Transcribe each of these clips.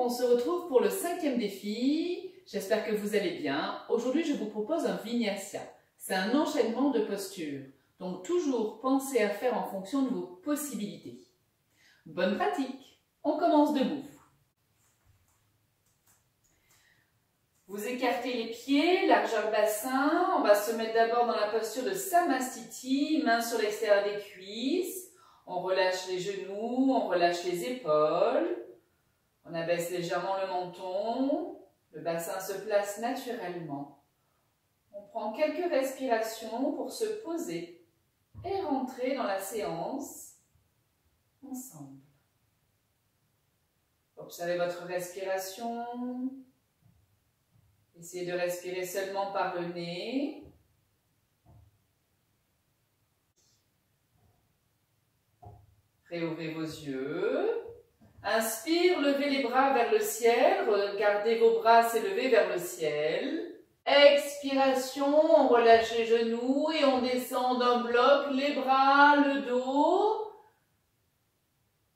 on se retrouve pour le 5e défi. J'espère que vous allez bien. Aujourd'hui, je vous propose un vinyasa. C'est un enchaînement de postures. Donc, toujours pensez à faire en fonction de vos possibilités. Bonne pratique. On commence debout. Vous écartez les pieds, largeur bassin. On va se mettre d'abord dans la posture de Samastiti, mains sur l'extérieur des cuisses. On relâche les genoux, on relâche les épaules. On abaisse légèrement le menton. Le bassin se place naturellement. On prend quelques respirations pour se poser et rentrer dans la séance ensemble. Observez votre respiration. Essayez de respirer seulement par le nez. Réouvrez vos yeux. Inspire, levez les bras vers le ciel. Regardez vos bras s'élever vers le ciel. Expiration, on relâche les genoux et on descend d'un bloc les bras, le dos.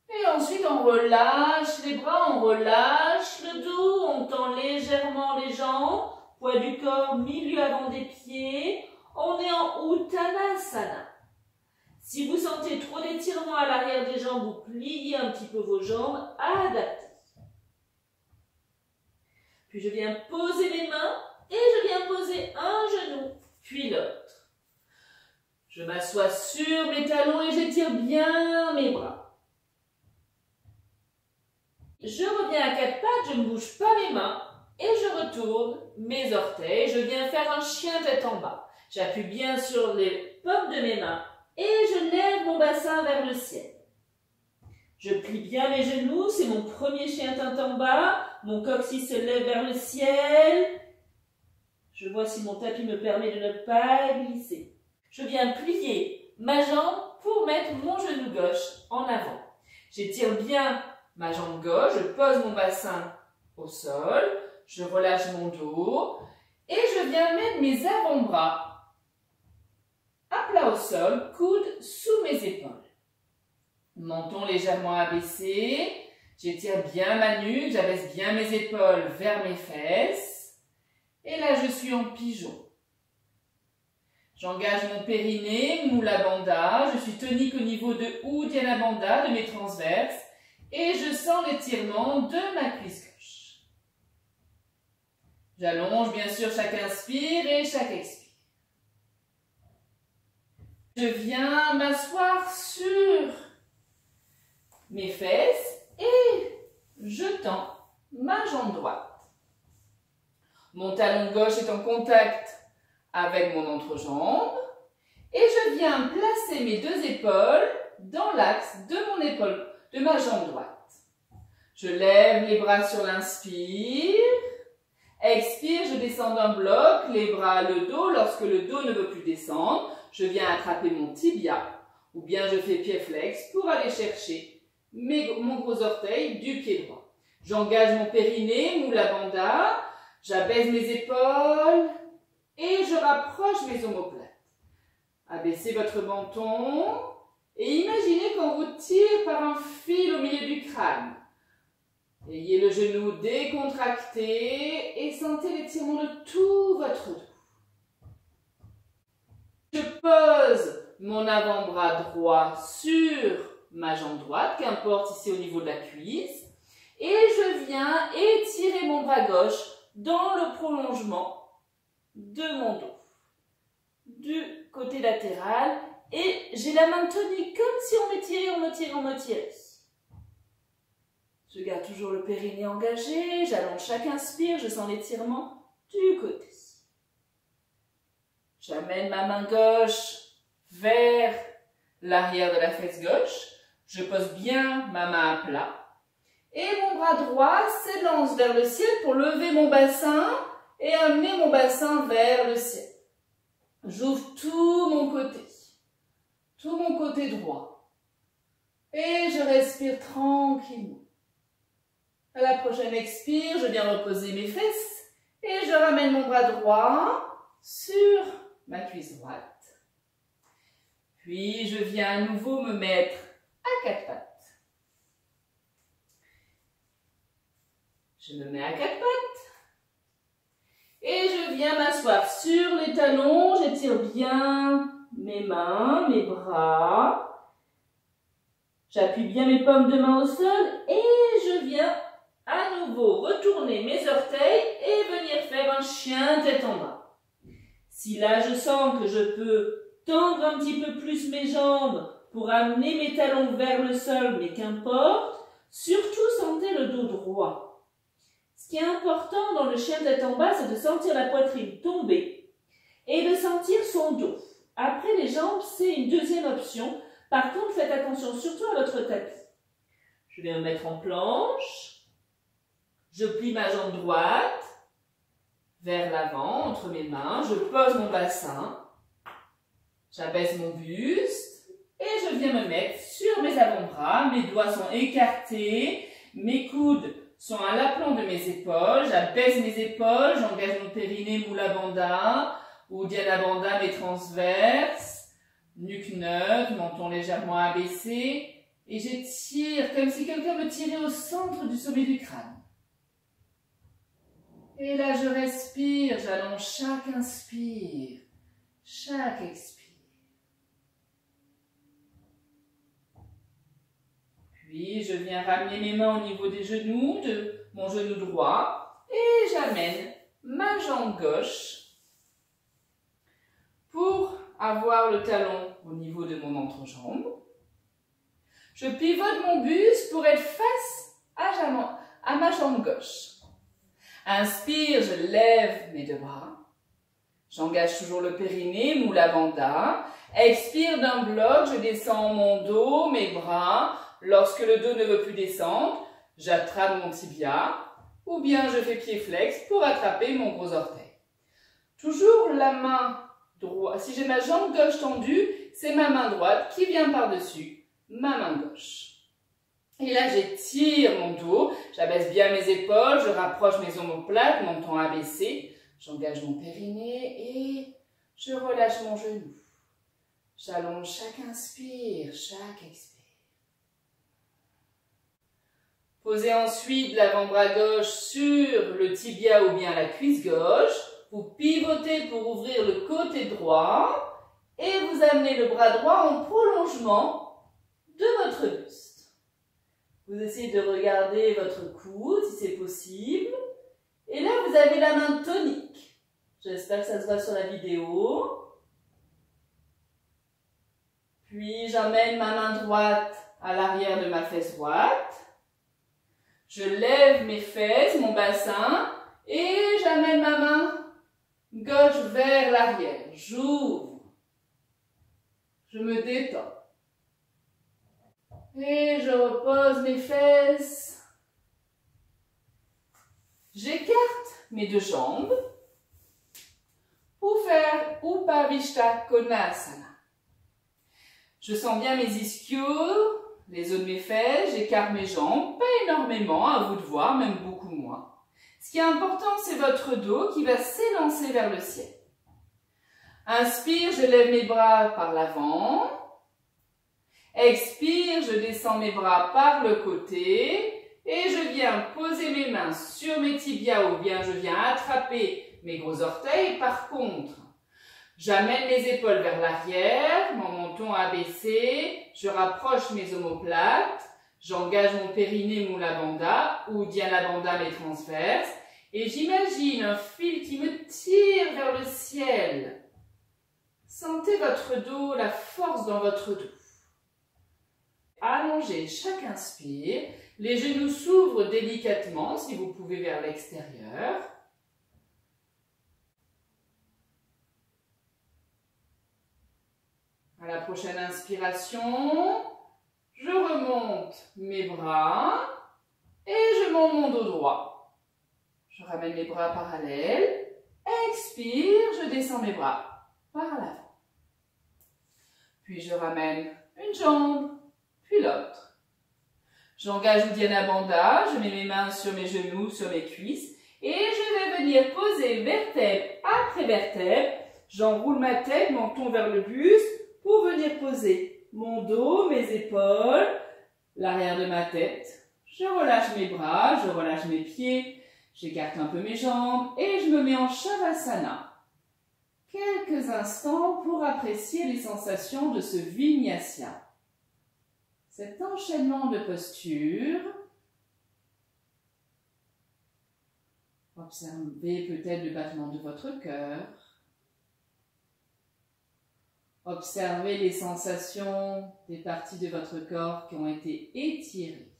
Et ensuite on relâche les bras, on relâche le dos. On tend légèrement les jambes. Poids du corps, milieu avant des pieds. On est en Uttanasana. Si vous sentez trop d'étirement à l'arrière des jambes, vous pliez un petit peu vos jambes, adaptez. Puis je viens poser les mains et je viens poser un genou, puis l'autre. Je m'assois sur mes talons et j'étire bien mes bras. Je reviens à quatre pattes, je ne bouge pas mes mains et je retourne mes orteils. Je viens faire un chien tête en bas. J'appuie bien sur les paumes de mes mains. Et je lève mon bassin vers le ciel. Je plie bien mes genoux, c'est mon premier chien tête en bas. Mon coccyx se lève vers le ciel. Je vois si mon tapis me permet de ne pas glisser. Je viens plier ma jambe pour mettre mon genou gauche en avant. J'étire bien ma jambe gauche, je pose mon bassin au sol, je relâche mon dos et je viens mettre mes avant-bras à plat au sol, coude sous mes épaules. Menton légèrement abaissé. J'étire bien ma nuque, j'abaisse bien mes épaules vers mes fesses. Et là, je suis en pigeon. J'engage mon périnée, Mula Bandha. Je suis tonique au niveau de Uddiyana Bandha, de mes transverses. Et je sens l'étirement de ma cuisse gauche. J'allonge bien sûr chaque inspire et chaque expire. Je viens m'asseoir sur mes fesses et je tends ma jambe droite. Mon talon gauche est en contact avec mon entrejambe et je viens placer mes deux épaules dans l'axe de ma jambe droite. Je lève les bras sur l'inspire. Expire, je descends d'un bloc, les bras, le dos. Lorsque le dos ne veut plus descendre, je viens attraper mon tibia ou bien je fais pied flex pour aller chercher mon gros orteil du pied droit. J'engage mon périnée, Mula Bandha, j'abaisse mes épaules et je rapproche mes omoplates. Abaissez votre menton et imaginez qu'on vous tire par un fil au milieu du crâne. Ayez le genou décontracté et sentez l'étirement de tout votre dos. Je pose mon avant-bras droit sur ma jambe droite, qu'importe ici au niveau de la cuisse, et je viens étirer mon bras gauche dans le prolongement de mon dos, du côté latéral, et j'ai la main tonique comme si on m'étirait. Je garde toujours le périnée engagé, j'allonge chaque inspire, je sens l'étirement du côté. J'amène ma main gauche vers l'arrière de la fesse gauche. Je pose bien ma main à plat. Et mon bras droit s'élance vers le ciel pour lever mon bassin et amener mon bassin vers le ciel. J'ouvre tout mon côté droit. Et je respire tranquillement. À la prochaine expire, je viens reposer mes fesses et je ramène mon bras droit sur ma cuisse droite. Puis je viens à nouveau me mettre à quatre pattes. Je me mets à quatre pattes. Et je viens m'asseoir sur les talons. J'étire bien mes mains, mes bras. J'appuie bien mes paumes de main au sol et je viens à nouveau retourner mes orteils et venir faire un chien tête en bas. Si là je sens que je peux tendre un petit peu plus mes jambes pour amener mes talons vers le sol, mais qu'importe, surtout sentez le dos droit. Ce qui est important dans le chien tête en bas, c'est de sentir la poitrine tomber et de sentir son dos. Après les jambes, c'est une deuxième option. Par contre, faites attention surtout à votre tapis. Je vais me mettre en planche. Je plie ma jambe droite vers l'avant, entre mes mains. Je pose mon bassin. J'abaisse mon buste. Et je viens me mettre sur mes avant-bras. Mes doigts sont écartés. Mes coudes sont à l'aplomb de mes épaules. J'abaisse mes épaules. J'engage mon périnée, Mula Bandha. Uddiyana Bandha, mes transverses. Nuque neutre, menton légèrement abaissé. Et j'étire comme si quelqu'un me tirait au centre du sommet du crâne. Et là, je respire, j'allonge chaque inspire, chaque expire. Puis, je viens ramener mes mains au niveau des genoux, de mon genou droit, et j'amène ma jambe gauche pour avoir le talon au niveau de mon entrejambe. Je pivote mon buste pour être face à ma jambe gauche. Inspire, je lève mes deux bras. J'engage toujours le périnée, Mula Bandha. Expire d'un bloc, je descends mon dos, mes bras. Lorsque le dos ne veut plus descendre, j'attrape mon tibia ou bien je fais pied flex pour attraper mon gros orteil. Toujours la main droite. Si j'ai ma jambe gauche tendue, c'est ma main droite qui vient par-dessus ma main gauche. Et là, j'étire mon dos, j'abaisse bien mes épaules, je rapproche mes omoplates, menton abaissé, j'engage mon périnée et je relâche mon genou. J'allonge chaque inspire, chaque expire. Posez ensuite l'avant-bras gauche sur le tibia ou bien la cuisse gauche. Vous pivotez pour ouvrir le côté droit et vous amenez le bras droit en prolongement de votre buste. Vous essayez de regarder votre coude si c'est possible. Et là, vous avez la main tonique. J'espère que ça se voit sur la vidéo. Puis, j'emmène ma main droite à l'arrière de ma fesse droite. Je lève mes fesses, mon bassin, et j'amène ma main gauche vers l'arrière. J'ouvre. Je me détends. Et je repose mes fesses. J'écarte mes deux jambes pour faire Upavishta Konasana. Je sens bien mes ischios, les os de mes fesses, j'écarte mes jambes, pas énormément, à vous de voir, même beaucoup moins. Ce qui est important, c'est votre dos qui va s'élancer vers le ciel. Inspire, je lève mes bras par l'avant. Expire, je descends mes bras par le côté et je viens poser mes mains sur mes tibias ou bien je viens attraper mes gros orteils. Par contre, j'amène mes épaules vers l'arrière, mon menton abaissé, je rapproche mes omoplates, j'engage mon périnée, Mula Bandha ou Uddiyana Bandha, mes transverses et j'imagine un fil qui me tire vers le ciel. Sentez votre dos, la force dans votre dos. Allongez chaque inspire, les genoux s'ouvrent délicatement si vous pouvez vers l'extérieur. À la prochaine inspiration, je remonte mes bras et je monte mon dos droit. Je ramène les bras parallèles, expire, je descends mes bras par l'avant. Puis je ramène une jambe, puis l'autre. J'engage Uddiyana Bandha, je mets mes mains sur mes genoux, sur mes cuisses, et je vais venir poser vertèbre après vertèbre. J'enroule ma tête, menton vers le buste, pour venir poser mon dos, mes épaules, l'arrière de ma tête. Je relâche mes bras, je relâche mes pieds, j'écarte un peu mes jambes et je me mets en Shavasana. Quelques instants pour apprécier les sensations de ce Vinyasa. Cet enchaînement de postures. Observez peut-être le battement de votre cœur. Observez les sensations des parties de votre corps qui ont été étirées.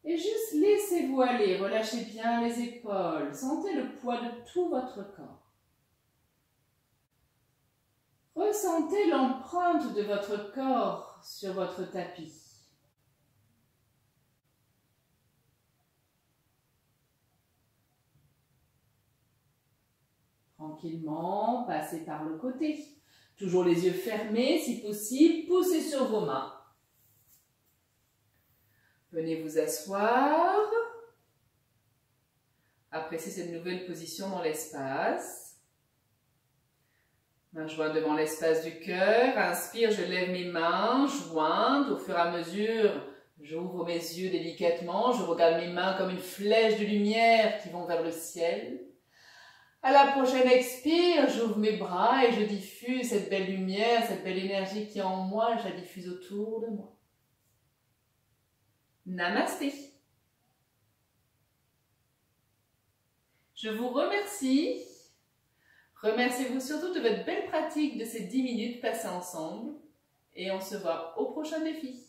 Et juste laissez-vous aller, relâchez bien les épaules, sentez le poids de tout votre corps. Ressentez l'empreinte de votre corps sur votre tapis. Tranquillement, passez par le côté. Toujours les yeux fermés, si possible, poussez sur vos mains. Venez vous asseoir. Appréciez cette nouvelle position dans l'espace. Mains jointes devant l'espace du cœur. Inspire, je lève mes mains jointes. Au fur et à mesure, j'ouvre mes yeux délicatement. Je regarde mes mains comme une flèche de lumière qui vont vers le ciel. À la prochaine expire, j'ouvre mes bras et je diffuse cette belle lumière, cette belle énergie qui est en moi. Je la diffuse autour de moi. Namasté. Je vous remercie. Remerciez-vous surtout de votre belle pratique de ces 10 minutes passées ensemble. Et on se voit au prochain défi.